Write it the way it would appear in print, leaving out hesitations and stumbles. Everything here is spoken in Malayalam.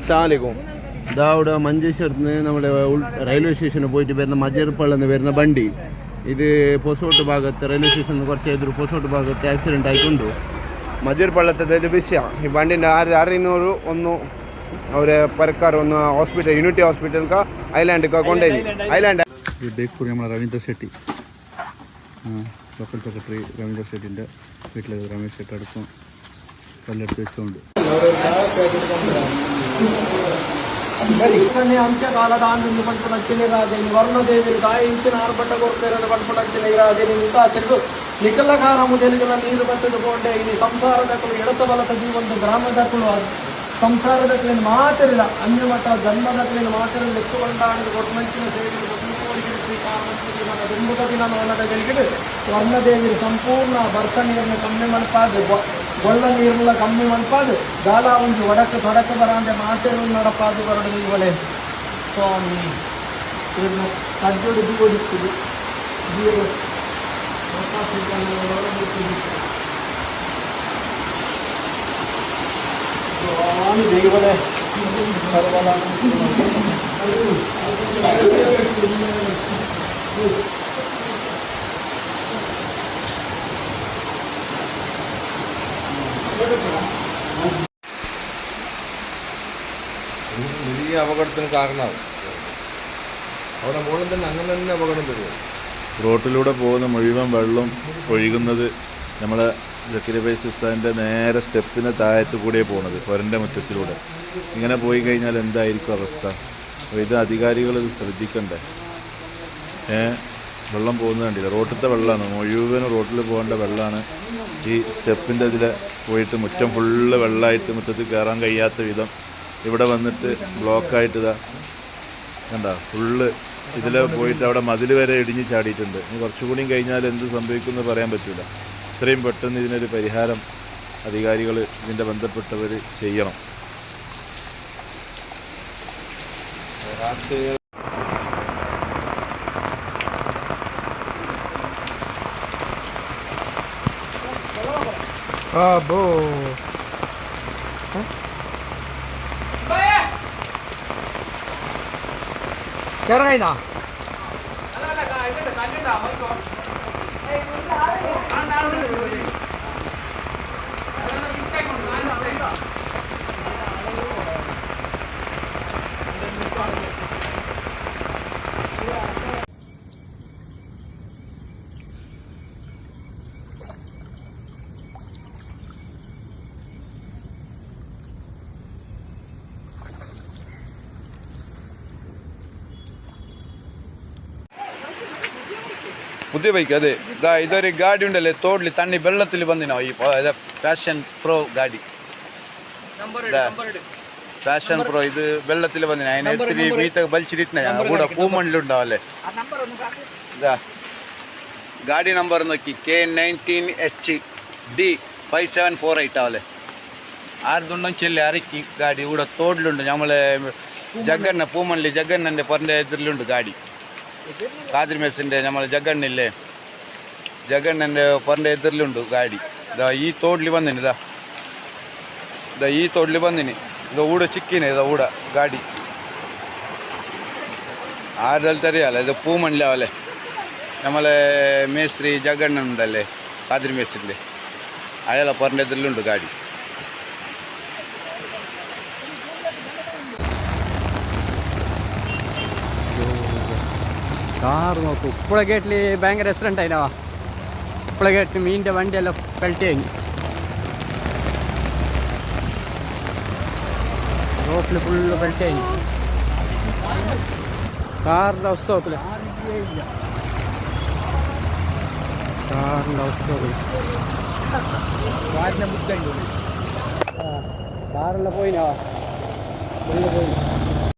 അസ്സലാമലൈക്കും. ഇതാ ഇവിടെ മഞ്ചേശ്വരത്ത് നിന്ന് നമ്മുടെ റെയിൽവേ സ്റ്റേഷനിൽ പോയിട്ട് വരുന്ന മജർപ്പള്ളിൽ വരുന്ന വണ്ടി ഇത് പൊസോട്ട് ഭാഗത്ത് റെയിൽവേ സ്റ്റേഷനിൽ കുറച്ച് എതിർ പൊസോട്ട് ഭാഗത്ത് ആക്സിഡൻ്റ് ആയിട്ടുണ്ട്. മജർപ്പള്ളത്തെ ബിസിയാണ് ഈ വണ്ടിൻ്റെ അറിയുന്നവർ ഒന്ന് അവരെ പരക്കാർ ഒന്ന് ഹോസ്പിറ്റൽ യൂണിറ്റി ഹോസ്പിറ്റൽക്കാ ഐലാൻഡ്ക്കാ കൊണ്ടുപോയി ഐലാൻഡ് ബേക്ക്പൂർ നമ്മളെ രവീന്ദ്ര ഷെട്ടി ലോക്കൽ സെക്രട്ടറി രവീന്ദ്ര ഷെട്ടിൻ്റെ വീട്ടിൽ രമേശ് ഷെട്ടി അടുത്തും കല്ലെടുത്ത് വെച്ചുകൊണ്ട് आमच्या काळात आनंद पडपडाचे राजे वर्णदेवी गायींచిన ఆర్భటగొర్రెలను పడపడాచిన రాజని నికాచరు నికలకారము తెలుగుల నీరు పట్టుకుంటే ఇది ಸಂಸಾರದಕ್ಕಳು ಎಡತಬಲದ ಜೀವಂತ ಗ್ರಾಮದಕ್ಕಳು ಸಂಸಾರದಕ್ಕಳಿನ ಮಾತರಿಲ್ಲ ಅನ್ಯಮಠ ಜನ್ಮದಕ್ಕಳಿನ ಮಾತರಿಲ್ಲ ಲೆಕ್ಕುಕೊಂಡಾಣಿಗೆ ಕೊಟ್ಟಮಂಚಿನ ಸೇವೆಗಳು మన దుంబుక దినం ಅನ್ನದ ಗಳಿಗೆದು ವರ್ಣದೇವಿ ಸಂಪೂರ್ಣ ಬರ್ತ ನೀರನ್ನ ಕಮ್ಮಿ ಮಲ್ಪಾದು ಗೊಳ್ಳ ನೀರನ್ನ ಕಮ್ಮಿ ಮಲ್ಪಾದು ಗಾಲ ಒಂದು ಒಡಕ್ಕೆ ತೊಡಕ್ಕೆ ಬರಾಂದೆ ಮಾತೆರು ನಡಪಾದು ಬರಡು ನೀವಲೆ ಸ್ವಾಮಿ ಇದನ್ನು ಕಜ್ಜೋಡು ದೂಡಿಸ್ತೀವಿ ದೀರು ಸ್ವಾಮಿ ದೇವಲೆ ಸರ್ವಲ വലിയ അപകടത്തിന് കാരണമാവും. അവിടെ മുകളിൽ തന്നെ അങ്ങനെ തന്നെ അപകടം വരും. റോട്ടിലൂടെ പോകുന്ന മുഴുവൻ വെള്ളം ഒഴുകുന്നത് നമ്മളെ ജക്കീർ ഉസ്താദിൻ്റെ നേരെ സ്റ്റെപ്പിന് താഴത്ത് കൂടിയേ പോകുന്നത് പൊരൻ്റെ മുറ്റത്തിലൂടെ. ഇങ്ങനെ പോയി കഴിഞ്ഞാൽ എന്തായിരിക്കും അവസ്ഥ? അപ്പോൾ ഇത് അധികാരികൾ ഇത് ശ്രദ്ധിക്കണ്ടേ? വെള്ളം പോകുന്നത് കണ്ടില്ല, റോട്ടിലത്തെ വെള്ളമാണ് മുഴുവനും റോട്ടിൽ പോകേണ്ട വെള്ളമാണ് ഈ സ്റ്റെപ്പിൻ്റെ ഇതിൽ പോയിട്ട് മുറ്റം ഫുള്ള് വെള്ളമായിട്ട് മുറ്റത്ത് കയറാൻ കഴിയാത്ത വിധം ഇവിടെ വന്നിട്ട് ബ്ലോക്കായിട്ട് ഇതാ കണ്ട ഫുള്ള് ഇതിൽ പോയിട്ട് അവിടെ മതിൽ വരെ ഇടിഞ്ഞ് ചാടിയിട്ടുണ്ട്. ഇനി കുറച്ചുകൂടിയും കഴിഞ്ഞാൽ എന്ത് സംഭവിക്കുമെന്ന് പറയാൻ പറ്റില്ല. ഇത്രയും പെട്ടെന്ന് ഇതിനൊരു പരിഹാരം അധികാരികൾ ഇതിൻ്റെ ബന്ധപ്പെട്ടവർ ചെയ്യണം. Abo. Keraina. പുതിയ ബൈക്ക് അതെ. ഇതൊരു ഗാഡി ഉണ്ടല്ലേ തോട്ടിൽ തണ്ണി വെള്ളത്തിൽ വന്നിനോ ഈ പാഷൻ പ്രോ ഗാഡി. പാഷൻ പ്രോ ഇത് വെള്ളത്തിൽ വന്നിന അതിനെ ഒത്തിരി മീത്തൊക്കെ വലിച്ചിരിട്ട കൂടെ പൂമണ്ണിലുണ്ടാവല്ലേ. ഇതാ ഗാഡി നമ്പർ നോക്കി K19HD 5748 ആവല്ലേ. ആർതുണ്ടോ ചെല്ലി അരക്കി ഗാഡി ഇവിടെ തോട്ടിലുണ്ട്. നമ്മളെ ജഗന്ന പൂമണ്ണിൽ ജഗന്നൻ്റെ പൊരൻ്റെ എതിരിലുണ്ട് ഗാഡി. കാതിർ മെസ്സിൻ്റെ നമ്മൾ ജഗണ്ണില്ലേ ജഗണ്ണൻ്റെ പൊരൻ്റെ എതിരിലുണ്ട് ഗാഡി. ഇതാ ഈ തോട്ടിൽ വന്നിന് ഇതാ ഈ തോട്ടിൽ വന്നിന് ഇത് ഊടെ ചിക്കിന് ഇതാ ഊടെ ഗാഡി ആരുടെ ഇത് പൂമണ്ണിലാവല്ലേ. നമ്മളെ മേസ്ത്രി ജഗണ്ണൻ ഉണ്ടല്ലേ കാതിർ മേസ്ത്രിൻ്റെ അയാളെ പൊരൻ്റെ എതിരിലുണ്ട് ഗാഡി. കാറ് നോക്കൂ. ഉപ്പള ഗേറ്റിൽ ഭയങ്കര ആക്സിഡൻ്റ് ആയിനാ. ഉപ്പള ഗേറ്റ് മീനിൻ്റെ വണ്ടിയെല്ലാം പെൽറ്റ് കഴിഞ്ഞു. റോട്ടിൽ ഫുള്ള് പെൽറ്റ് കഴിഞ്ഞു. കാറിൻ്റെ അവസ്ഥ നോക്കില്ല. കാറിൻ്റെ അവസ്ഥ നോക്കില്ല. കാറിൻ്റെ ബുദ്ധി കാറെല്ലാം പോയിനാ. പോയിന്